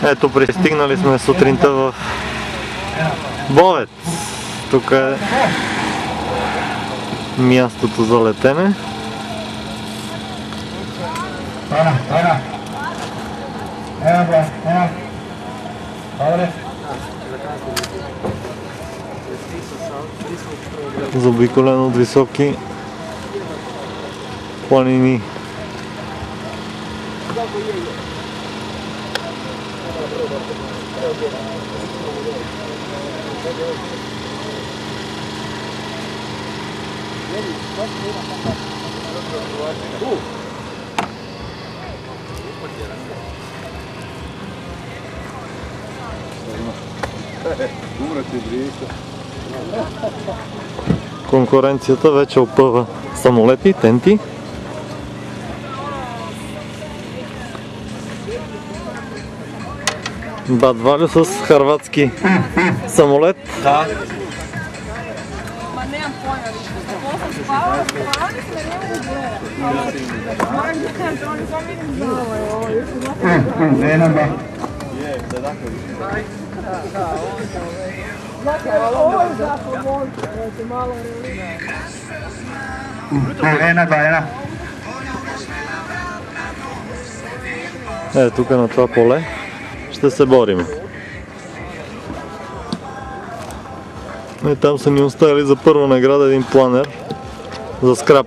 Ето, пристигнали сме сутринта в Бовец. Тук е мястото за летене. Заобиколено от високи планини. Конкуренцията вече опъва самолети, тенти. Бат Валю с хърватски самолет. Да. Тук на това поле ще се борим. Там са ни оставили за първа награда един планер за скрап.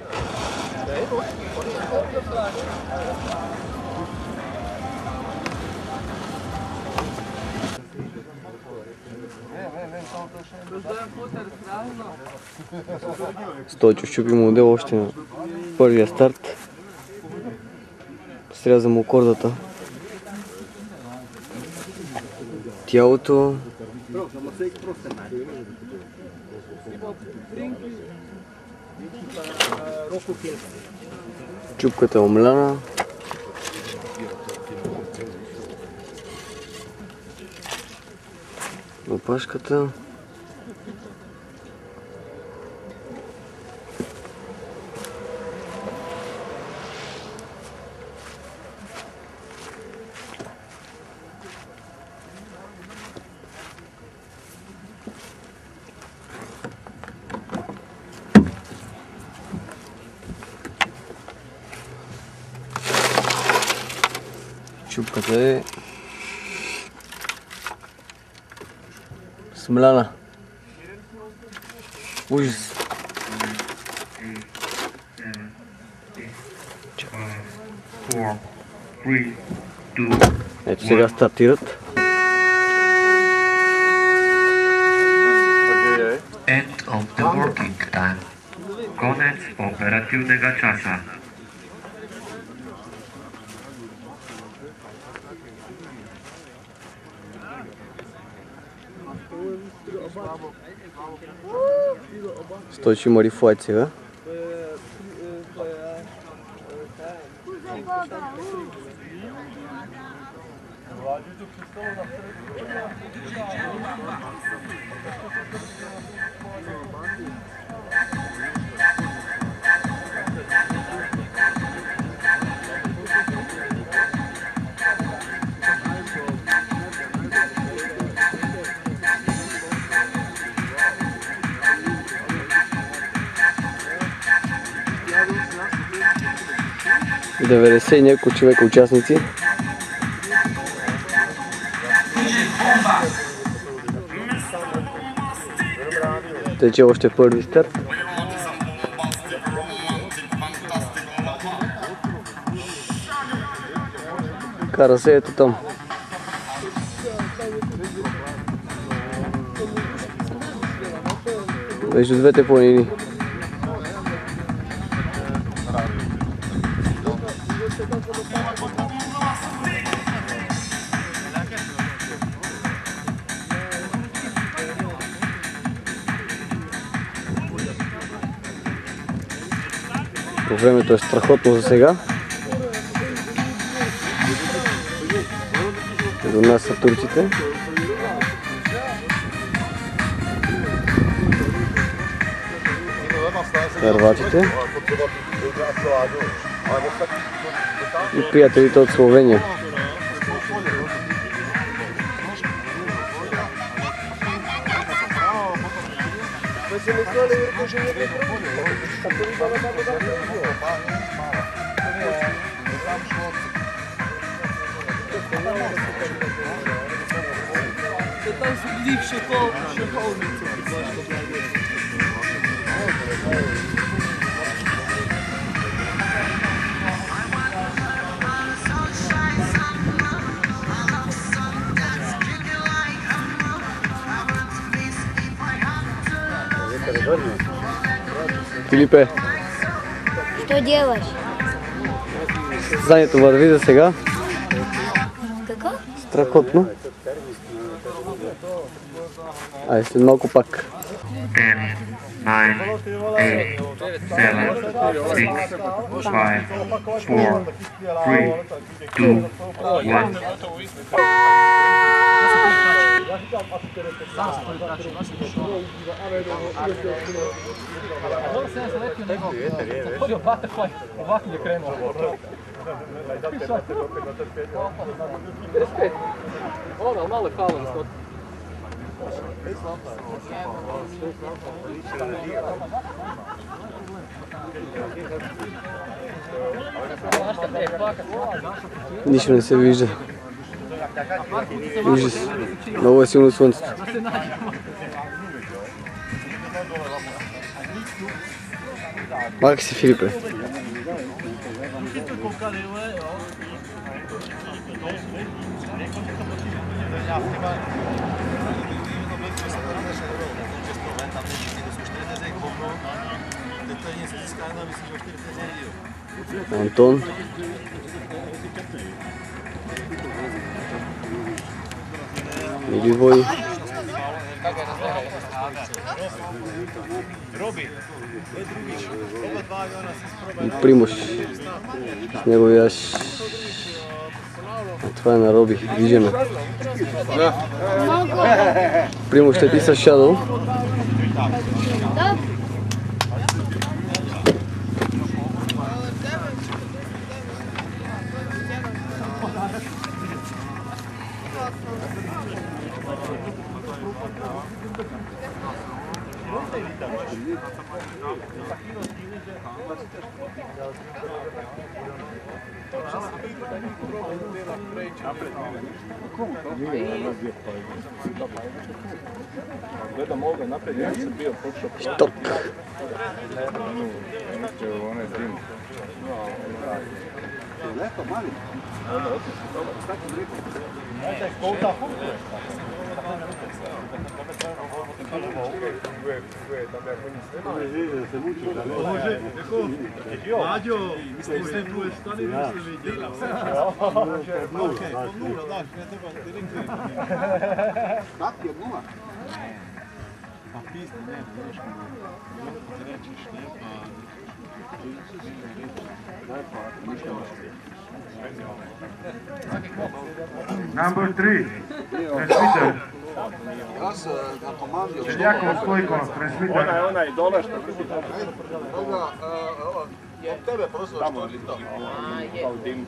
Стойчо щупи модел още на първия старт. Сряза му кордата. Тялото. Чупката е омляна. Опашката. Чупката е смляна. Ужас. Ето сега стартират. End of the working time. Konec operatywnego czasu. Стойчо има рифлайт сега. И 90 и няколко човека участници. Тече още първи старт. Кара се ето там. Между двете планини. Времето е страхотно за сега. До нас са турците. Хърватите и приятелите от Словения. Там ліпше повністю підложка. Филипе, Что делаешь? състезанието върви за сега. Какво? Страхотно. Айде след малко пак. 10, 9, 8, 7, 6, 5, 4, 3, 2, 1. Ovako je krenuo. Ono, malo je falo na stoti. Нищо не се вижда. Ужас. Много е силно слънцето. Махай си, Филипе. Антон. Миливой. И Примуш. С неговия аж. Това е на Роби. Виждаме. Примуш, ще ти с Shadow. Štok. Number 3, transmitter. Jakov Stojko, transmitter. Onaj dole što ti od tebe prozor što li to? Kao dim.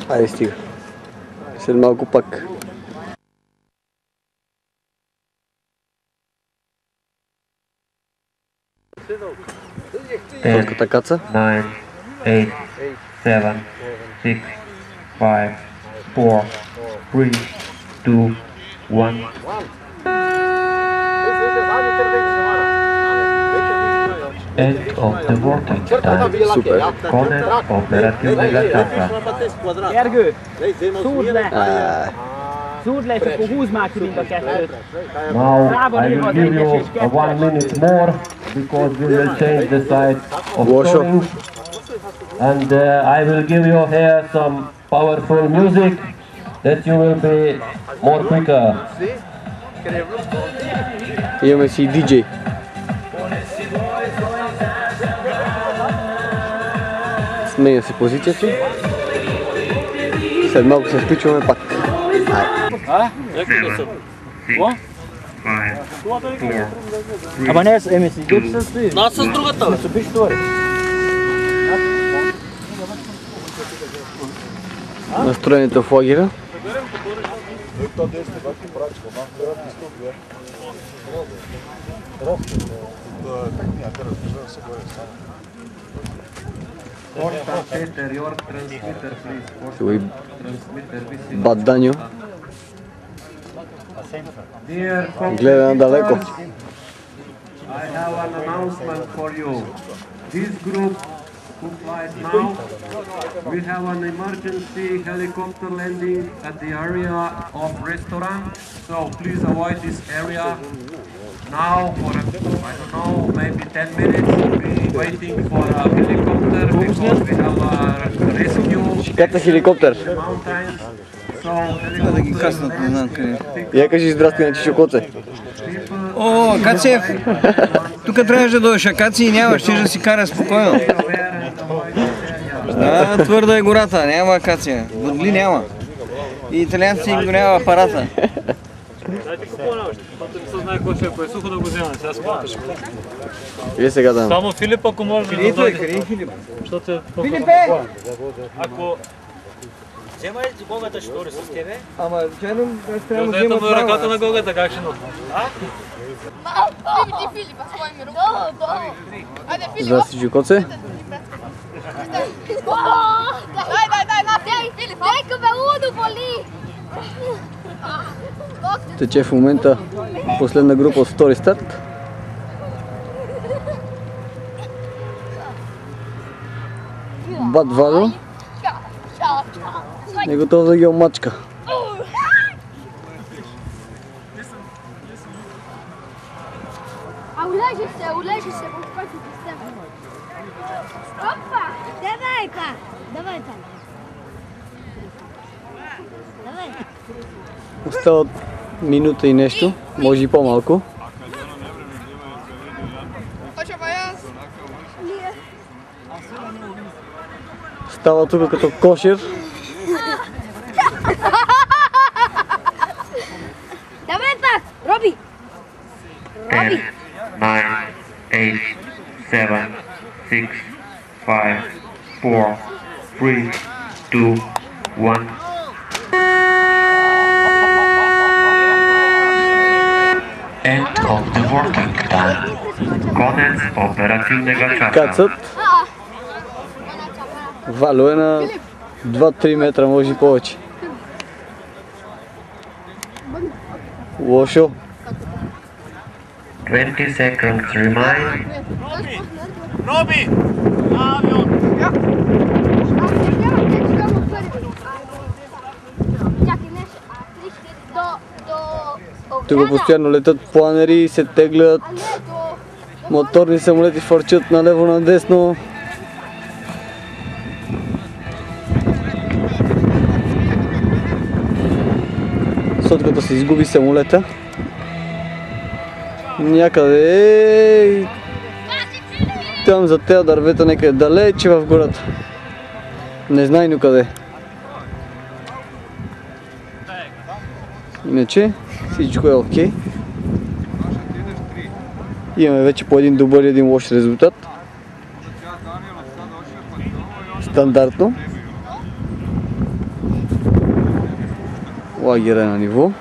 Айде стига. След малко пак. Тотката каца. 9, 8, 7, 6, 5, 4, 3, 2, 1. End of the working time. Супер. Konec operativnega časa. Gergő, szúrd le! Szúrd le, és akkor húzd már ki mind a kettőt. Now I will give you a 1 minute more because we will change the side of scoring. And I will give you here some powerful music that you will be more quicker. Имаме си диджей. Сменя си позицията. След малко се включваме пак. Ама не, си гипса стои. Аз с другата. Mitsubishi втори. Настроението в лагера. Pošta Peter, your transmitter please. Свой Transmitter visi. баданю. Dear Гледа надалеко. competitors, I have an announcement for you. This group who flies now, we have an emergency helicopter landing at the area of restaurant, so please avoid this area. Now for, I don't know, maybe 10 minutes, we'll be waiting for a helicopter because we have a rescue Ката хеликоптер. mountains. So helicopter Я кажи здрасти на Чичокоце. О, Кацев! Тук трябваше да дойдеш, а Каци няма, ще да си кара спокойно. Да, твърда е гората, няма акация. Водли няма. И италианците им го няма апарата. Дайте купона още, защото не се знае какво ще е, ако е сухо да го взема, сега спомняш. Вие сега дам. Само Филип, ако може да дойде. Къде е Филип? Защото е Филипе! Ако... Взема ли Гогата ще дори с тебе? Ама, чайно, трябва да Взета взема му е ръката на Гогата, как ще носи? Филипа, своя ми рука. Айде, Филип. Здрасти, Чичокоце. Дай, Филип. Нека бе, лудо боли. Тече в момента последна група от втори старт. Бат Валю е готов да ги омачка. А улежи се, покажи система. Опа! Давай, па! Давай, па! Давай! Остават минута и нещо, може и по-малко. Става тук като кошер. Давай пак! Роби! 10, 9, 8, 7, 6, 5, 4, 3, 2, 1. End of the working time. Конец оперативнega časa. Кацат. Валю е на 2-3 метра, може и повече. Лошо. 20 seconds remain. Роби! Тук постоянно летят планери, се теглят, моторни самолети фърчат налево надесно. След като се изгуби самолета, някъде там за тези дървета, някъде далече в гората. Незнайно къде. Иначе всичко е окей. Имаме вече по един добър и един лош резултат. Стандартно. Лагера е на ниво.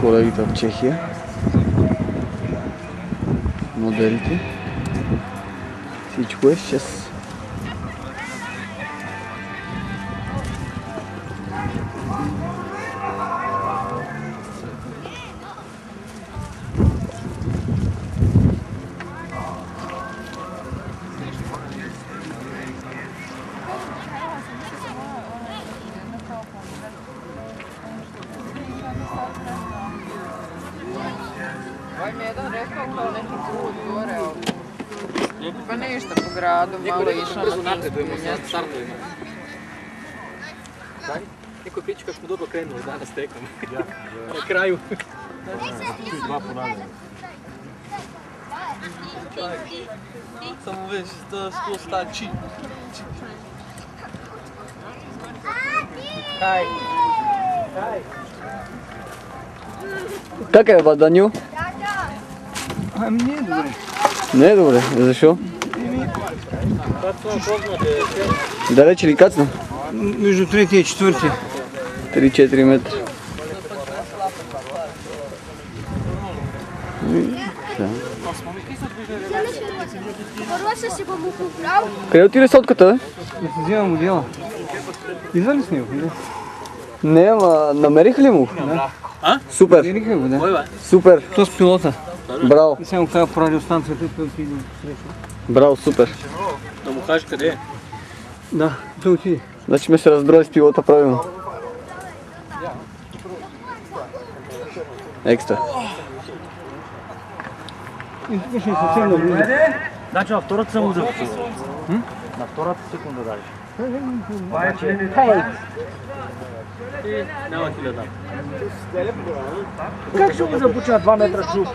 Колегите от Чехия, моделите, всичко е 6. Vai mi jedan rekao kao neki put gore, pa ništa po gradu, malo išla na Napredujemo, sad startujemo. Neko priča kako smo dobro krenuli danas tekom. Na kraju. Dva ponavljanja. Samo već da što stači. Как е, ба, Даню? Ами не е добре. Не е добре, защо? Далече ли кацна? Между третия и четвъртия. 3-4 метра. Да. Хороша си го му поправил. Къде отиде сотката, бе? Да си взема модела. Идва ли с него? Не, ама намериха ли му? Да. Супер. Намериха го, да. Супер. То с пилота. Браво. И само каза по радиостанцията, той отиде. Браво, супер. Да му кажеш къде е? Да, той отиде. Значи ме се разброи с пилота правилно. Екстра. И тук ще е съвсем на близо. Значи на втората съм го започвал. На втората секунда дали. Няма ти да дам. Как ще го започва 2 метра чук?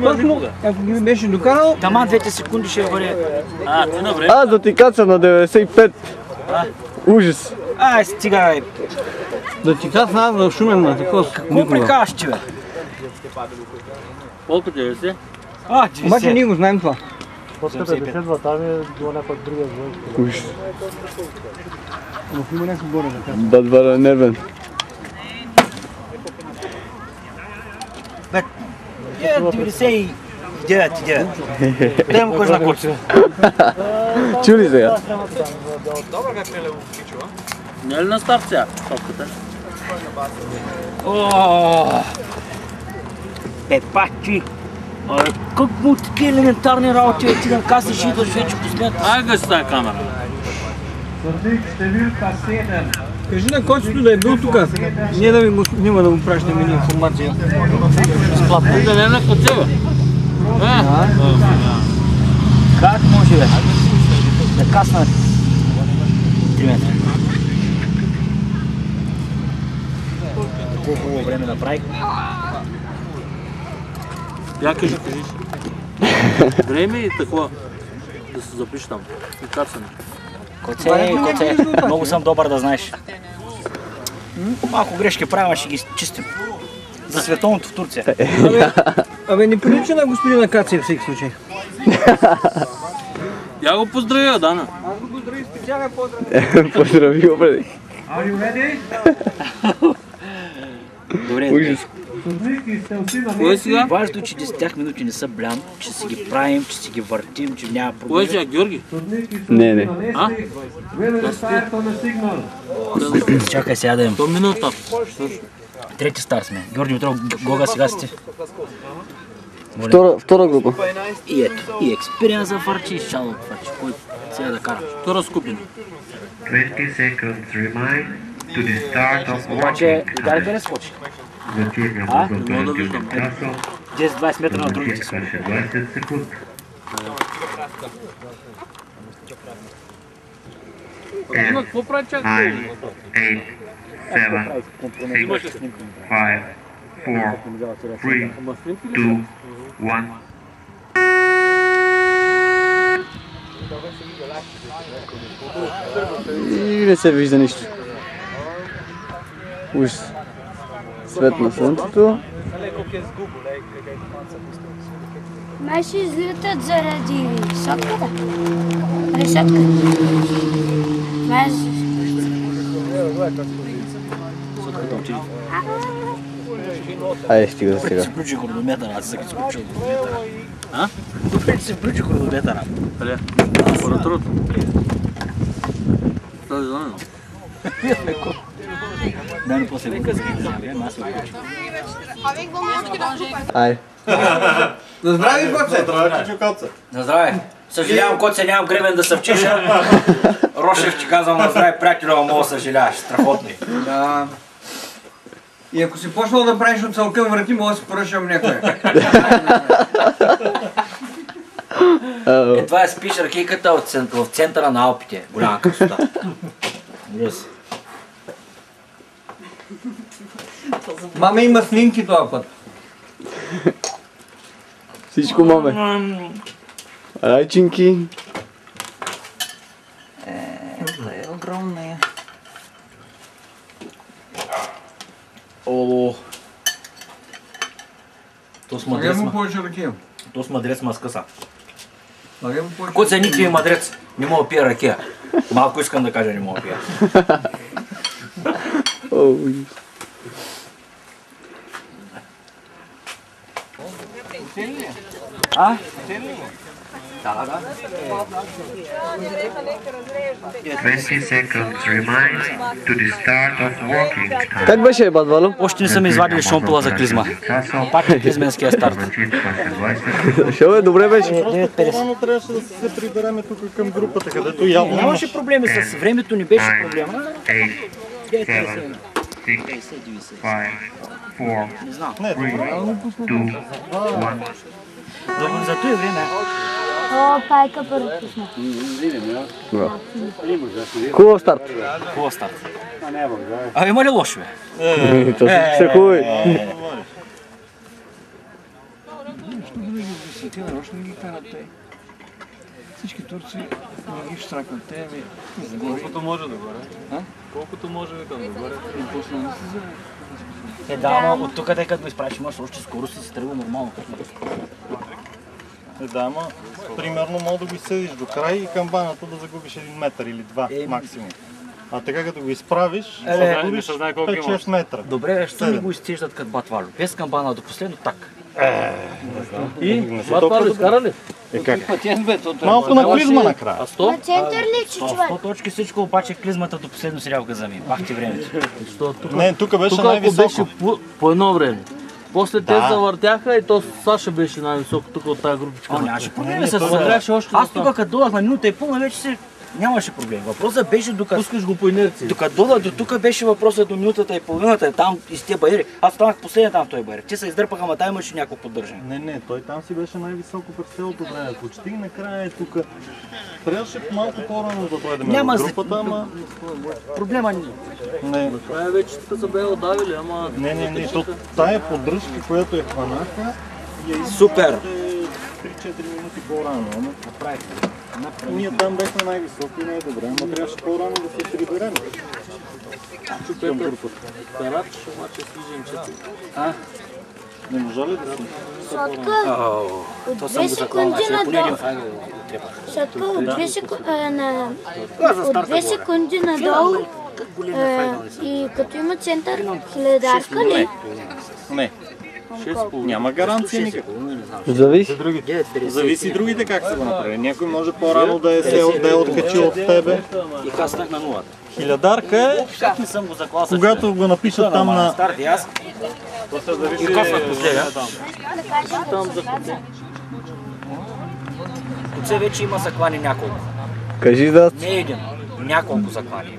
Точно, ако ги беше докарал... Таман 2 секунди ще върне. Ти на време. Аз да ти каца на 95. Ужас. Ай, стига, Да ти кацна аз в Шумен на такова. Какво прикаш, че, бе? Колко 90? Обаче ние го знаем това. После 50 там е било някаква друга звънка. Ужас. Но има някакво горе за кацна. Бадвара е нервен. Е, 99. Дай му кожна курса. Чули сега? Добре как не лево вкичува. Не е ли на старт сега? Топката. Пепачи! Какво такива елементарни работи, ти да касаш и идваш вече послед. Ай га с тази камера. Кажи на Кочето да е бил тук. Ние да ми го снима да му пращаме ни информация. Сплатно да не е на къде, бе? Как може, бе? Да касна 3 метра. Колко хубаво време направих. Я кажи. Време и такова. Да се запиш там. И кацане. Коце, много съм добър да знаеш. Малко грешки правим, ще ги чистим. За световното в Турция. Абе, не прилича на господина Каци в всеки случай. Я го поздравя, Дана. Аз го поздрави специален поздрав. Поздрави го преди. Are you ready? Добре. Ужас. Кой е сега? Важно, че 10 минути не са блям, че си ги правим, че си ги въртим, че няма проблем. Кой е сега, Георги? Не. А? Чакай сега да имам. 100 минута. Трети стар сме. Георги Димитров, Гога сега сте. Втора група. И ето, и експириенс за фарчи, и шало фарчи. Кой сега да кара? Втора skupina. 20 seconds remind to the start of Обаче, walking. ударите не скочи. А? Не мога да виждам. 10-20 метра на другите си. 20 секунд. Какво прави чак? 9, 8, 7, 6, 5, 4, 3, 2, 1. И не се вижда нищо. Ужас. Свет на слънцето. Май ще излитат заради сотката. Решетка. Май Айде, стига за сега. Се включи хронометъра, аз сега се включил хронометъра. А? Добре, че се включи хронометъра. Къде? Апаратурата. Тази зона. Дай ми после го казвам, аз се включи. Айде. На здраве, Коце! На здраве! Съжалявам, Коце, нямам гребен да се вчеша. Рошев ти казвам на здраве, приятелю, много съжаляваш, страхотни. Да. И ако си почнал да правиш от целка врати, мога да си поръчам някоя. Това е спиш ракийката в центъра на Алпите. Голяма красота. Мама има снимки този път. Всичко маме. Райчинки. Това е огромна е. О, то с мадрец му повече ракия. То с мадрец ма скъса. Слагай му повече. Коца никакви е мадрец, не мога да пия ракия. Малко искам да кажа, не мога да пия. А? Да. 20 seconds remind to the start of walking time. Как беше, бат Вало? Още не са ми извадили шомпула за клизма. Пак е клизменския старт. Шо бе, добре беше. 9:50. Рано трябваше да се прибереме тук към групата, където явно Нямаше проблеми с времето, не беше проблема. 8, 7, 6, 5, 4, 3, 2, 1. За това време. О, пайка първо пусна. Хубав старт. Хубав старт. А има ли лошо, бе? То всички са хубави. Всички турци не ги штракват. Те ми... Колкото може да горе. Колкото може да горе. Да, ама от тук тъй като го изправиш, имаш още скорост и си тръгва нормално. Да, ама примерно мога да го изсъдиш до край и камбаната да загубиш 1 метър или 2 максимум. А така като го изправиш, загубиш 5-6 метра. Добре, защо не го изцеждат като Батвало? Без камбана до последно так. И Батвало изкара ли? Как? Малко на клизма накрая. На център ли, че човек? 100 точки всичко, обаче клизмата до последно си рявка за мен. Бах ти времето. Не, тук беше най-високо. По едно време. После те завъртяха и то Саша беше най-високо тук от тази групичка. О, нямаше проблеми с... Аз тук като додах на минута и пълна вече си нямаше проблем. Въпросът беше докато... Пускаш го по инерция. Докато додах до тук беше въпросът до минутата и половината, там из тия бариери. Аз станах последния там в този бариер. Те се издърпаха, ама там имаше някакво поддържане. Не, той там си беше най-високо през цялото време. Почти накрая е тук. Трябваше малко по-рано да дойдем в групата, ама... Проблема не. Накрая вече тук са бе отдавили, ама... Не, тая поддръжка, която я хванаха, супер! 3-4 минути по-рано. Ние там бехме най-високи и най-добре, но трябваше по-рано да се приберем. Карач, обаче служим Не можа ли да си? Сотка, от 2 секунди надолу. Сотка, от 2 секунди надолу. И като има център, хилядарка ли? Не. Няма гаранция никаква. Зависи. Зависи другите как са го направили. Някой може по-рано да е откачил от тебе. И каснах на нулата. Хилядарка е, когато го напишат там на... Старт и аз. И каснах последния. Коце вече има заклани няколко. Кажи да. Не един, няколко заклани.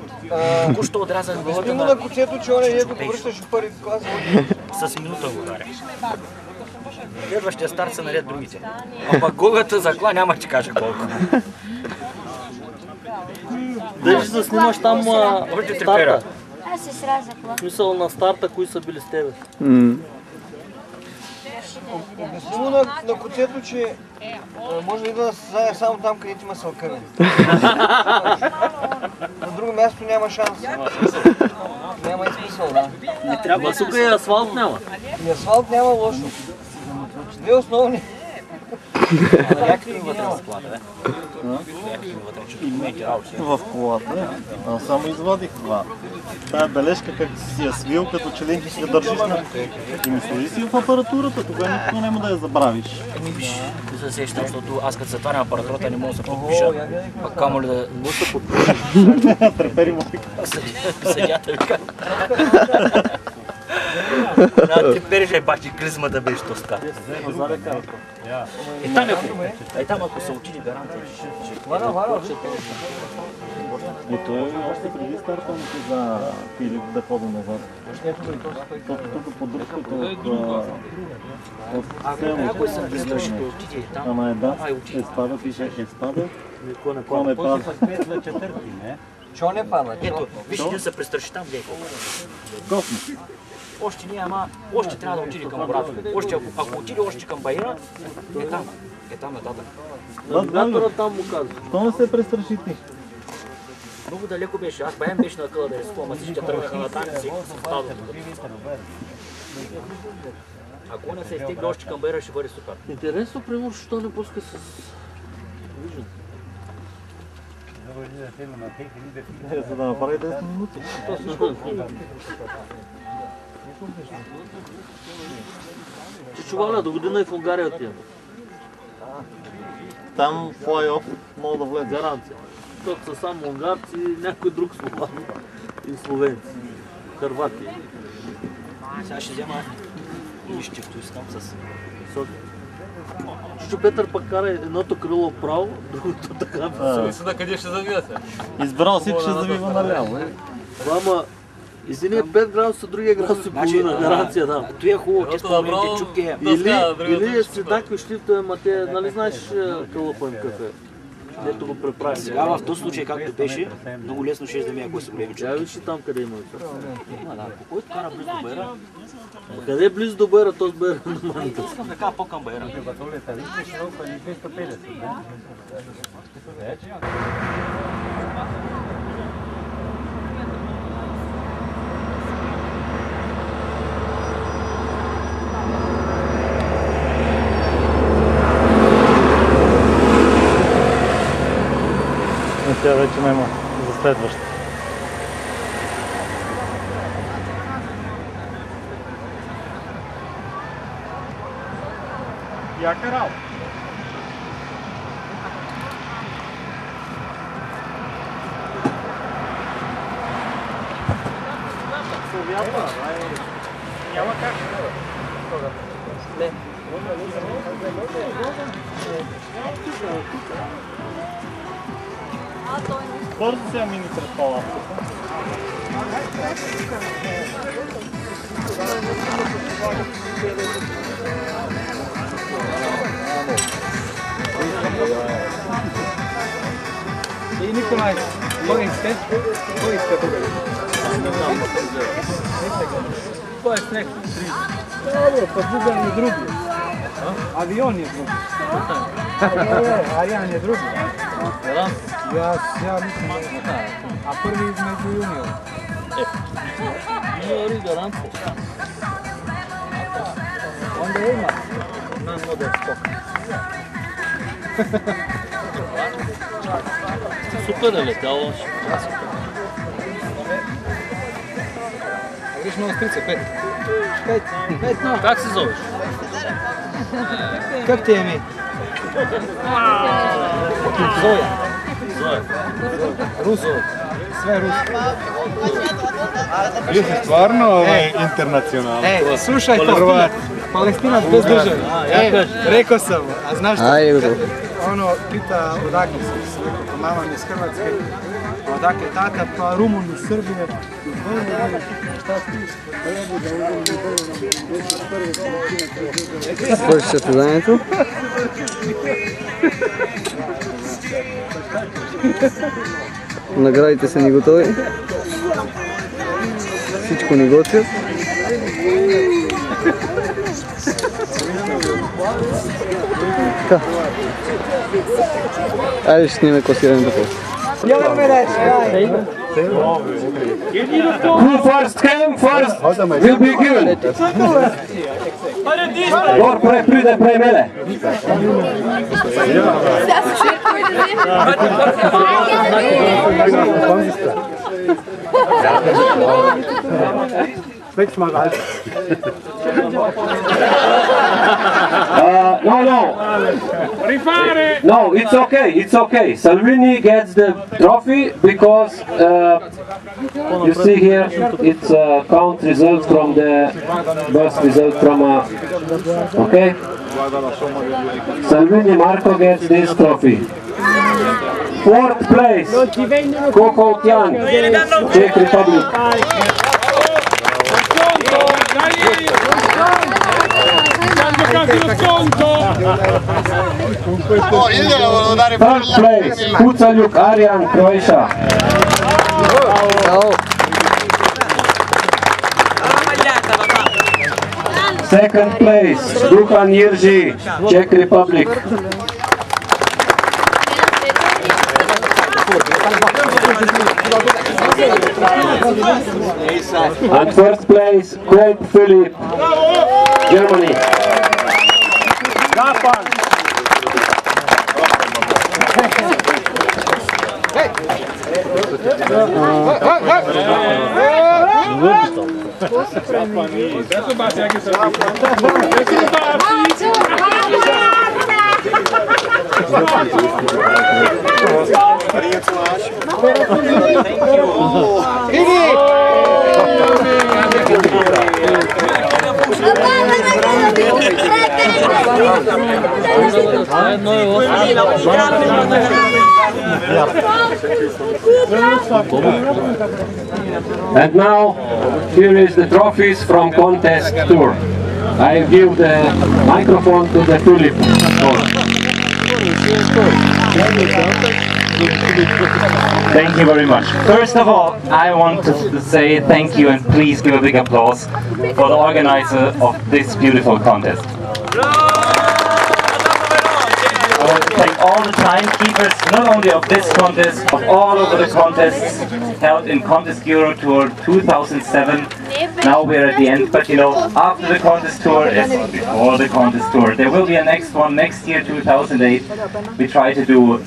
Току-що отрязах главата на коцето, че он е ето връщаш в първи клас. С минута го ударя. Следващия старт са наред другите. А пък гогата закла няма ти кажа колко. Дали ще снимаш там старта? Аз се сраза клас. Мисъл на старта, кои са били с тебе? Обяснимо на коцето, че може ли да се знае само там, където има сълкъвен. На друго място няма шанс. Няма и смисъл, да. Не трябва, тук и асфалт няма. И асфалт няма лошо. Две основни. Някакви вътре в колата, бе? Някакви вътре, че документи работи. В колата, аз само извадих това. Тая бележка как си я свил, като че ли я държиш на... И ми сложи си в апаратурата, тогава никога няма да я забравиш. Еми виж, не се сещам, защото аз като затварям апаратурата не мога да се подпиша. Пак камо ли да... Може да подпишеш. Трепери му пика. Съдята вика. Ти переше бачи клизмата беше тоска. И там ако се отиде гаранция, ще... И той още преди старта му каза Филип да ходи назад. Тук поддръжката от някой съм виждал, ще отиде там. Ама да, е спада, пише е спада. Кой ме пада? Що не пада? Ето, виж, един се престраши там, гледай колко. Още няма, още трябва да отиде към обратно. Ако отиде още към Баира, е там нататък. Навигатора там му казва. Що не се престраши ти? Много далеко беше, аз баем беше на къла да рискувам, а всички тръгнаха на там и всеки се става до тук. Ако не се изтегли още към Баира, ще бъде супер. Интересно, примерно, що не пуска с Vision. За да направи 10 минути. Чувала, до година и в Унгария отивам. Там флай-оф мога да влезе. Гаранция. Защото са само унгарци и някой друг словак. И словенци. Хървати. Сега ще взема лището, искам с Соки. Чичо Петър пък кара едното крило право, другото така. Мисля да къде ще завия се. Избрал си, че ще завива наляво. Ама, единия 5 градуса, другия градус и половина, гаранция да. Той е хубаво, те спомените чуки. Или си такви шлифтове, ма те, нали знаеш кълъпа им кафе? Дето го преправим. Сега в този случай, както беше, много лесно ще да ми ако са големи чуки. Тя виж и там къде има. По който кара близо до Баира? Къде е близо до Баира, то с Баира на маните? Искам да кажа по-към Баира. Тя вече няма за следваща. Яка работа. Няма как. Бързо сега мини пред палатката. И Николай, кой иска? Кой иска тук? Кой е снег? Па друга не други. Авион е друг. Ариан е друг. Ja mislim da je. A prvi među junior. Junior i garancija. Onda ima. Nam model skok. Super je letalo. Viš malo sprice, 5. 5, no. Как се зовеш? Как ti je mi? Zoja. Ruso. Sve rusko. Вие сте стvarno интернационално. Slušaj to. Palestinac bez države. Rekao sam, a znaš što? Ono, pita odakle si. Rekao, mama mi je iz Hrvatske. Odakle tata, pa Rumun iz Srbije. Свърши състезанието. Наградите са ни готови. Всичко ни готвят. Айде ще снимем класирането после. Who first came first will be given. Or pride pre mene. No. No, it's okay. Salvini gets the trophy because you see here it's count result from the best result from okay. Salvini Marco gets this trophy. 4th place, Koko Tian, Czech Republic. Third place, Kucaljuk Arjan, Croatia. Second place, Duhan Jiří, Czech Republic. And first place, Kolb Philipp, Germany. And now, here is the trophies from contest tour. I give the microphone to the Philip. Thank you very much. First of all, I want to say thank you and please give a big applause for the organizer of this beautiful contest. I want to thank all the timekeepers, not only of this contest, but all over the contests held in Contest Euro Tour 2007. Now we're at the end, but you know, after the contest tour is before the contest tour. There will be a next one next year, 2008. We try to do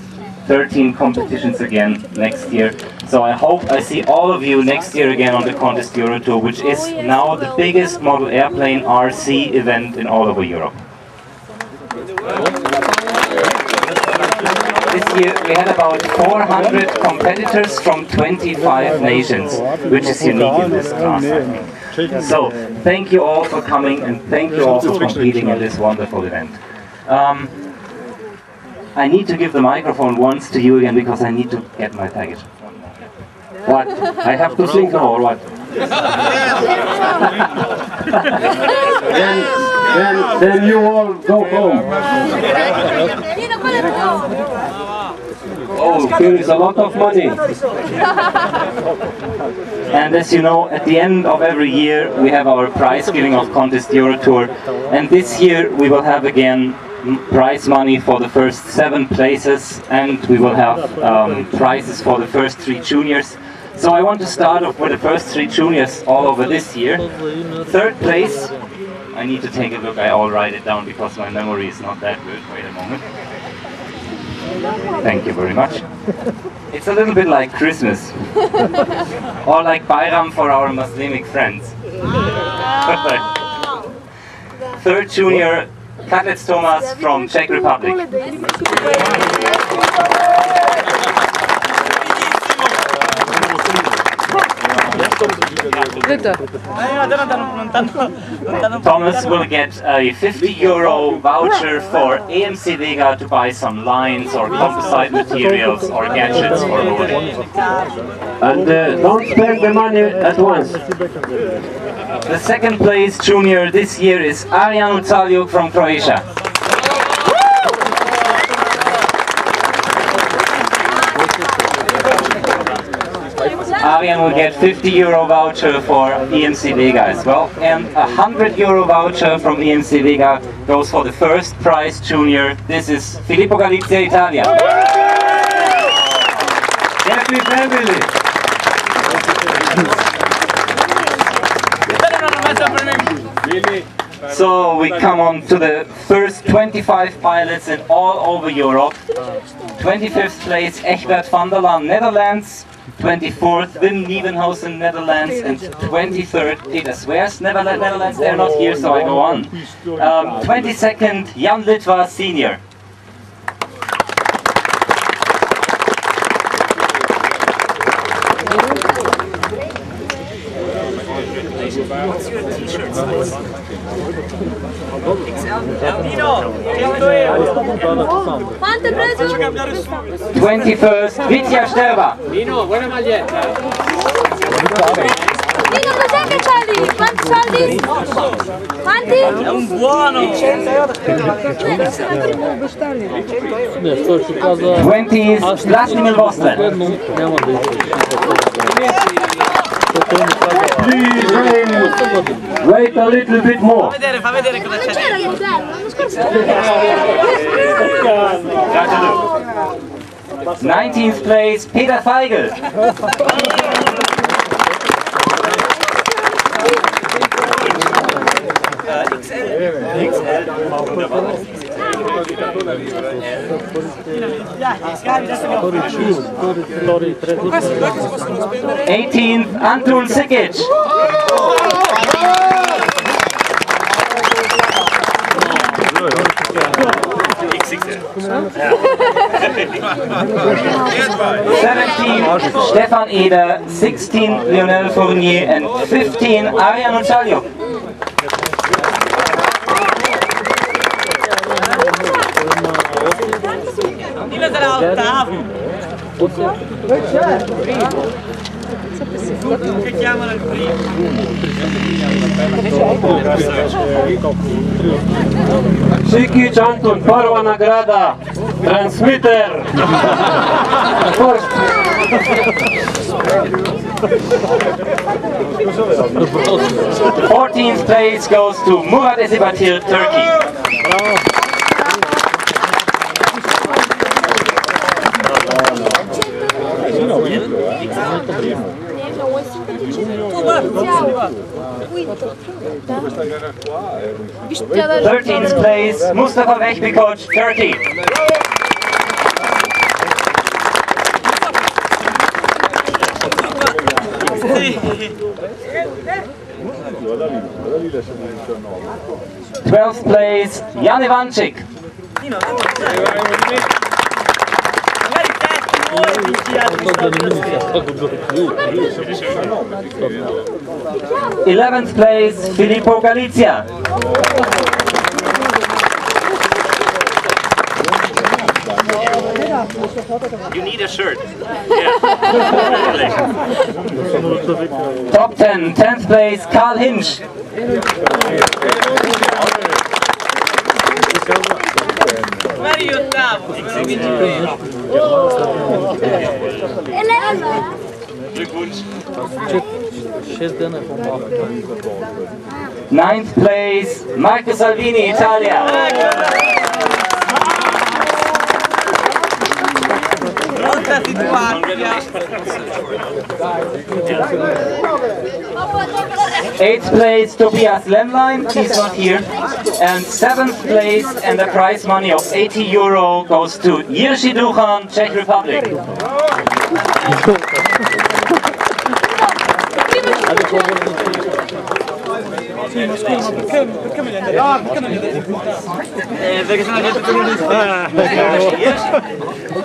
13 competitions again next year. So I hope I see all of you next year again on the Contest Euro Tour, which is now the biggest model airplane RC event in all over Europe. This year we had about 400 competitors from 25 nations, which is unique in this class, I think. So, thank you all for coming and thank you all for competing in this wonderful event. I need to give the microphone once to you again because I need to get my package. What? I have to sing now or what? then you all go home. Oh, here is a lot of money. And as you know, at the end of every year we have our prize giving of Contest Euro Tour. And this year we will have again prize money for the first 7 places, and we will have prizes for the first 3 juniors. So I want to start off with the first 3 juniors all over this year. Third place, I need to take a look, I'll write it down because my memory is not that good. Wait a moment. Thank you very much. It's a little bit like Christmas. Or like Bayram for our Muslimic friends. Third junior, Katlec Thomas from Czech Republic. Thomas will get a €50 voucher for AMC Vega to buy some lines or composite materials or gadgets for Odin. And don't spend the money at once. The second place junior this year is Arjan Ucaliuk from Croatia. Arjan will get €50 voucher for EMC Vega as well, and a €100 voucher from EMC Vega goes for the first prize junior. This is Filippo Galizia, Italia. Happy family! So we come on to the first 25 pilots in all over Europe. 25th place Egbert van der Laan, Netherlands. 24th Wim Nieuwenhuizen, Netherlands, and 23rd Peter Swears, Netherlands. They're not here, so I go on. 22nd Jan Litva, Senior. What's your t-shirt size? XL? 21st, Vitya Sterba. Nino, buena maglietta. Nino, cos'è che c'ha lì? Quanti soldi? Quanti? È un buono! 20th, Vladimir Vostok. Please wait a little bit more. Fa vedere cosa c'è. C'era il modello, l'anno scorso. 19th place, Peter Feigl. '18th, Antul Sikic. Stefan Eder, 16 Lionel Fournier, and 15 Arjan Unchaljuk. Che chiamano il primo? Sikic Anton, prva nagrada, transmitter. First. 14th place goes to Murat Esibatir, Turkey. '13th place, Mustafa Vehbikoc, Turkey. '12th place, Jan Ivanchik. 11th place, Filippo Galizia. You need a shirt. Top 10, 10th place, Karl Hinsch. 9th place, Marco Salvini, Italia. 8th place, Tobias Lemlein, he's not here. And 7th place, and the prize money of €80 goes to Jiří Duchan, Czech Republic.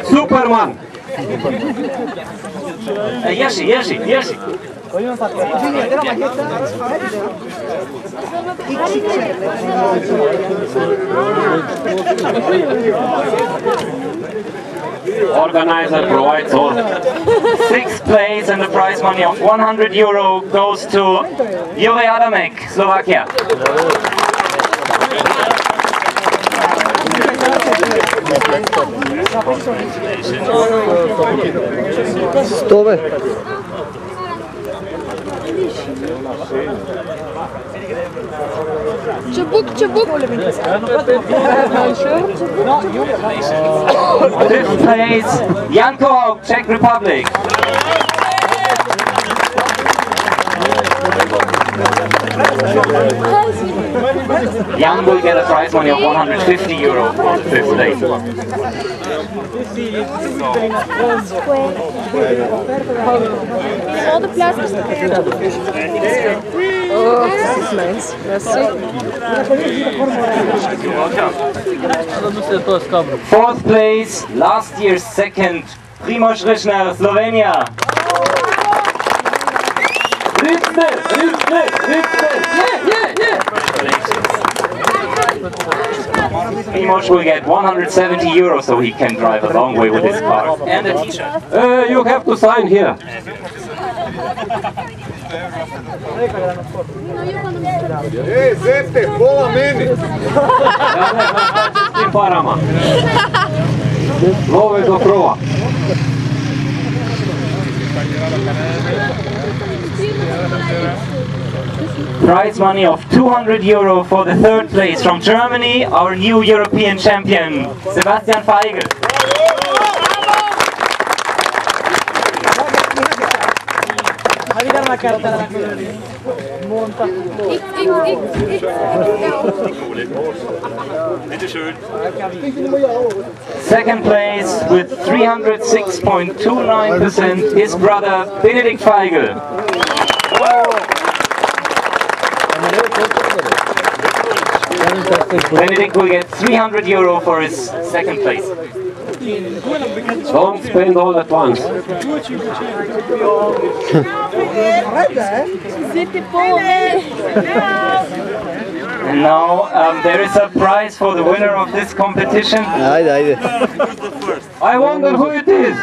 Superman. Jerzy. Organizer provides all. 6th place, and the prize money of €100 goes to Jure Adamek, Slovakia. Stove. Çabuk. 5th place, Jan Kohoup, Czech Republic. Jan will get a prize money of €150 for the 5th place. All the places. Oh, this is nice. Merci. 4th place, last year's second, Primož Rišner, Slovenia. Primož will get €170 so he can drive a long way with his car. And a t-shirt. You have to sign here. Zete, pola meni! Tim parama. Love do krova. Prize money of €200 for the third place from Germany, our new European champion, Sebastian Feigl. Second place with 306.29% his brother Benedikt Feigl. Benedikt will get €300 for his second place. Don't spend all at once. And now there is a prize for the winner of this competition. I wonder who it is.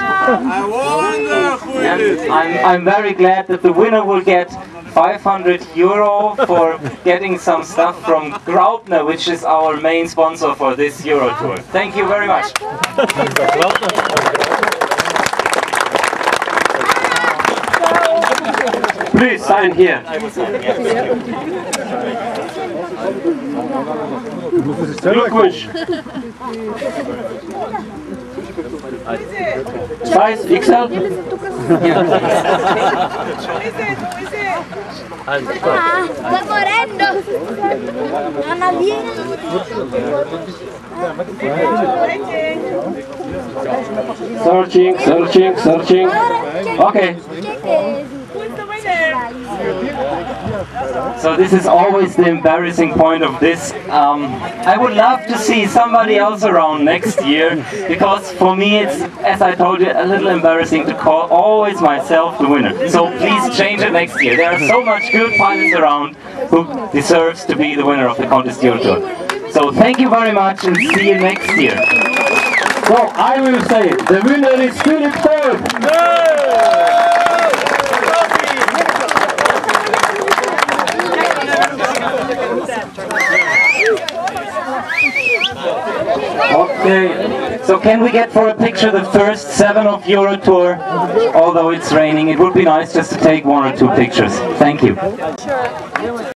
I'm very glad that the winner will get €500 for getting some stuff from Graupner, which is our main sponsor for this Euro Tour. Thank you very much. Please sign here. Glückwunsch. Size XL? Sta morendo! Anna vieni! Searching, searching, searching. Okay. So this is always the embarrassing point of this. I would love to see somebody else around next year, because for me it's, as I told you, a little embarrassing to call always myself the winner. So please change it next year. There are so much good pilots around who deserves to be the winner of the Contest Euro Tour. So thank you very much and see you next year. So I will say the winner is Philipp Kolb. Okay, so can we get for a picture the first 7 of Euro Tour? Although it's raining, it would be nice just to take 1 or 2 pictures. Thank you.